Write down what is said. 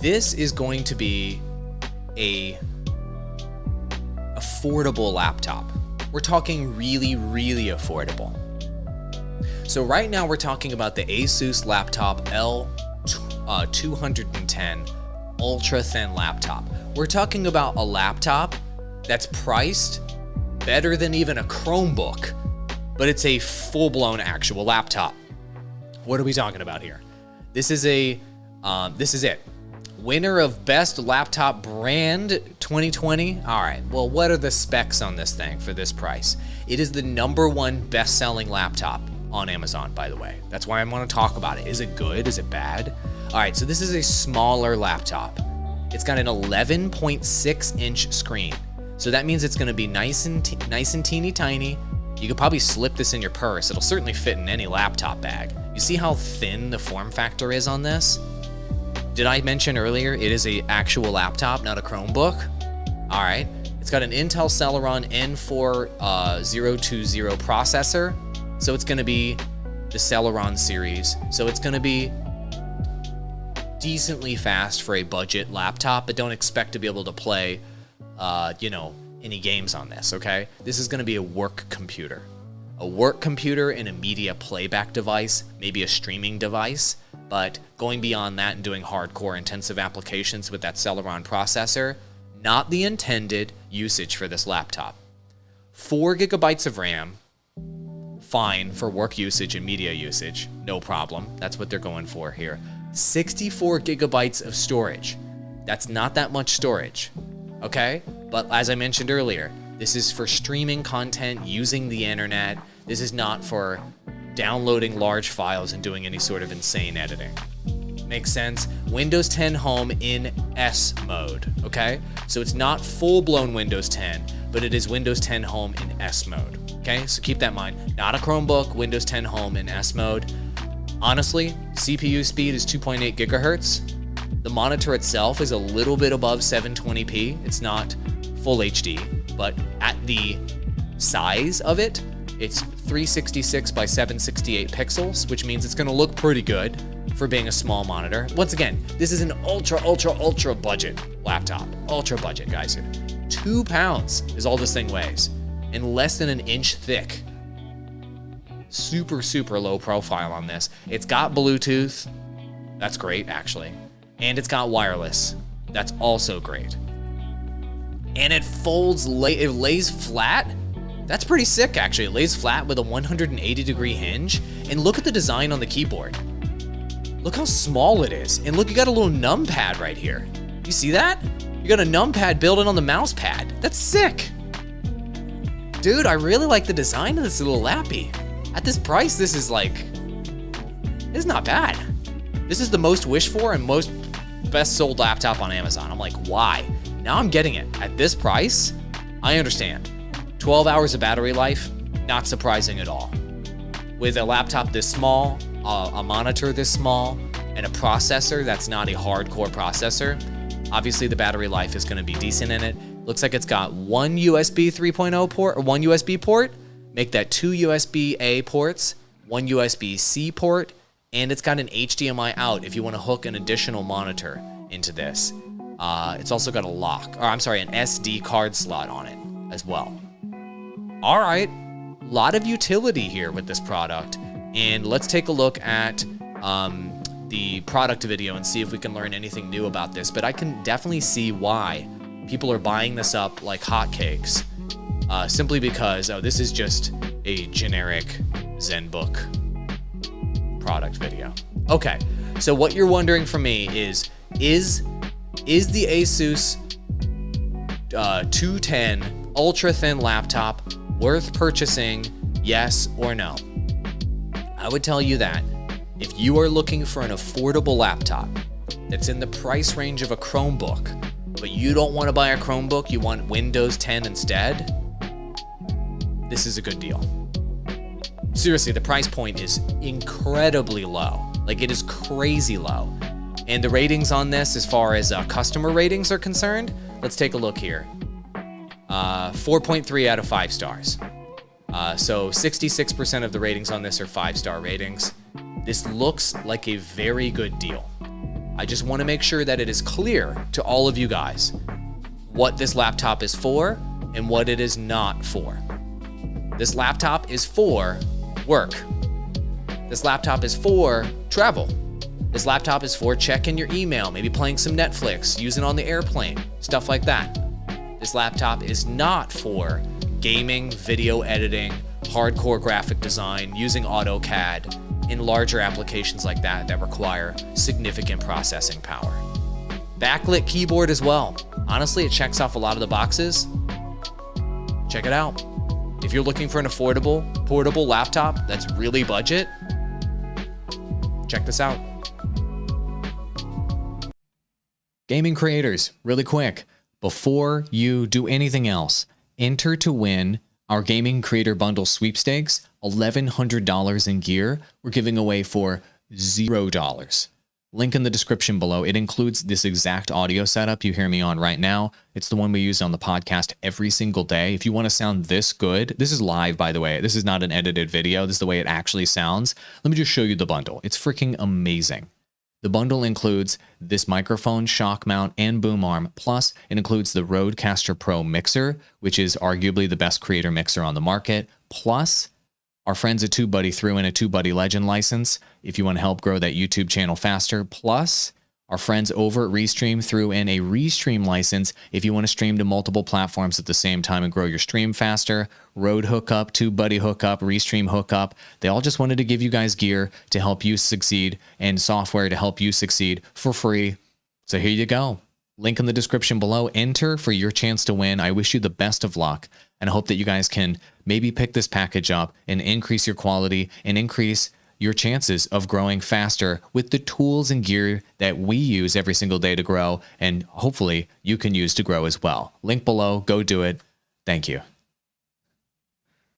This is going to be a affordable laptop. We're talking really, really affordable. So right now we're talking about the Asus Laptop L210 ultra thin laptop. We're talking about a laptop that's priced better than even a Chromebook, but it's a full-blown actual laptop. What are we talking about here? This is it. Winner of Best Laptop Brand 2020. All right, well, what are the specs on this thing for this price? It is the #1 best-selling laptop on Amazon, by the way. That's why I want to talk about it. Is it good? Is it bad? All right, so this is a smaller laptop. It's got an 11.6-inch screen. So that means it's going to be nice and teeny tiny. You could probably slip this in your purse. It'll certainly fit in any laptop bag. You see how thin the form factor is on this? Did I mention earlier it is an actual laptop, not a Chromebook? All right. It's got an Intel Celeron N4020 processor. So it's going to be the Celeron series. So it's going to be decently fast for a budget laptop, but don't expect to be able to play, any games on this, okay? This is going to be a work computer. A work computer and a media playback device, maybe a streaming device, but going beyond that and doing hardcore intensive applications with that Celeron processor, not the intended usage for this laptop. 4 gigabytes of RAM, fine for work usage and media usage, no problem. That's what they're going for here. 64 gigabytes of storage. That's not that much storage, okay? But as I mentioned earlier, this is for streaming content, using the internet. This is not for downloading large files and doing any sort of insane editing. Makes sense? Windows 10 Home in S mode, okay? So it's not full-blown Windows 10, but it is Windows 10 Home in S mode, okay? So keep that in mind. Not a Chromebook, Windows 10 Home in S mode. Honestly, CPU speed is 2.8 gigahertz. The monitor itself is a little bit above 720p. It's not full HD, but at the size of it, it's 366 by 768 pixels, which means it's gonna look pretty good for being a small monitor. Once again, this is an ultra budget laptop. Ultra budget, guys. 2 pounds is all this thing weighs, and less than an inch thick. Super low profile on this. It's got Bluetooth. That's great, actually. And it's got wireless. That's also great. And it folds, it lays flat. That's pretty sick, actually. It lays flat with a 180-degree hinge. And look at the design on the keyboard. Look how small it is. And look, you got a little numpad right here. You see that? You got a numpad built in on the mouse pad. That's sick. Dude, I really like the design of this little lappy. At this price, this is not bad. This is the most wished for and most best sold laptop on Amazon. I'm like, why? Now I'm getting it. At this price, I understand. 12 hours of battery life, not surprising at all. With a laptop this small, a monitor this small, and a processor that's not a hardcore processor, obviously the battery life is gonna be decent in it. Looks like it's got one USB 3.0 port, or one USB port. Make that 2 USB-A ports, 1 USB-C port, and it's got an HDMI out if you want to hook an additional monitor into this. It's also got an SD card slot on it as well. All right, a lot of utility here with this product, and let's take a look at the product video and see if we can learn anything new about this. But I can definitely see why people are buying this up like hotcakes. Simply because, this is just a generic ZenBook product video. Okay, so what you're wondering from me is the Asus 210 ultra thin laptop worth purchasing, yes or no? I would tell you that if you are looking for an affordable laptop that's in the price range of a Chromebook, but you don't want to buy a Chromebook, you want Windows 10 instead, this is a good deal. Seriously, the price point is incredibly low. Like, it is crazy low. And the ratings on this, as far as customer ratings are concerned, let's take a look here. 4.3 out of 5 stars. So 66% of the ratings on this are 5-star ratings. This looks like a very good deal. I just want to make sure that it is clear to all of you guys what this laptop is for and what it is not for. This laptop is for work. This laptop is for travel. This laptop is for checking your email, maybe playing some Netflix, using it on the airplane, stuff like that. This laptop is not for gaming, video editing, hardcore graphic design, using AutoCAD, in larger applications like that that require significant processing power. Backlit keyboard as well. Honestly, it checks off a lot of the boxes. Check it out. If you're looking for an affordable, portable laptop that's really budget, check this out. Gaming creators, really quick, before you do anything else, enter to win our Gaming Creator Bundle sweepstakes, $1,100 in gear. We're giving away for $0. Link in the description below. It includes this exact audio setup you hear me on right now. It's the one we use on the podcast every single day. If you want to sound this good, this is live, by the way. This is not an edited video. This is the way it actually sounds. Let me just show you the bundle. It's freaking amazing. The bundle includes this microphone, shock mount, and boom arm. Plus, it includes the Rodecaster Pro mixer, which is arguably the best creator mixer on the market. Plus, our friends at TubeBuddy threw in a TubeBuddy Legend license if you want to help grow that YouTube channel faster. Plus, our friends over at Restream threw in a Restream license if you want to stream to multiple platforms at the same time and grow your stream faster. Rode hookup, TubeBuddy hookup, Restream hookup. They all just wanted to give you guys gear to help you succeed and software to help you succeed for free. So here you go. Link in the description below. Enter for your chance to win. I wish you the best of luck, and I hope that you guys can maybe pick this package up and increase your quality and increase your chances of growing faster with the tools and gear that we use every single day to grow, and hopefully you can use to grow as well. Link below. Go do it. Thank you.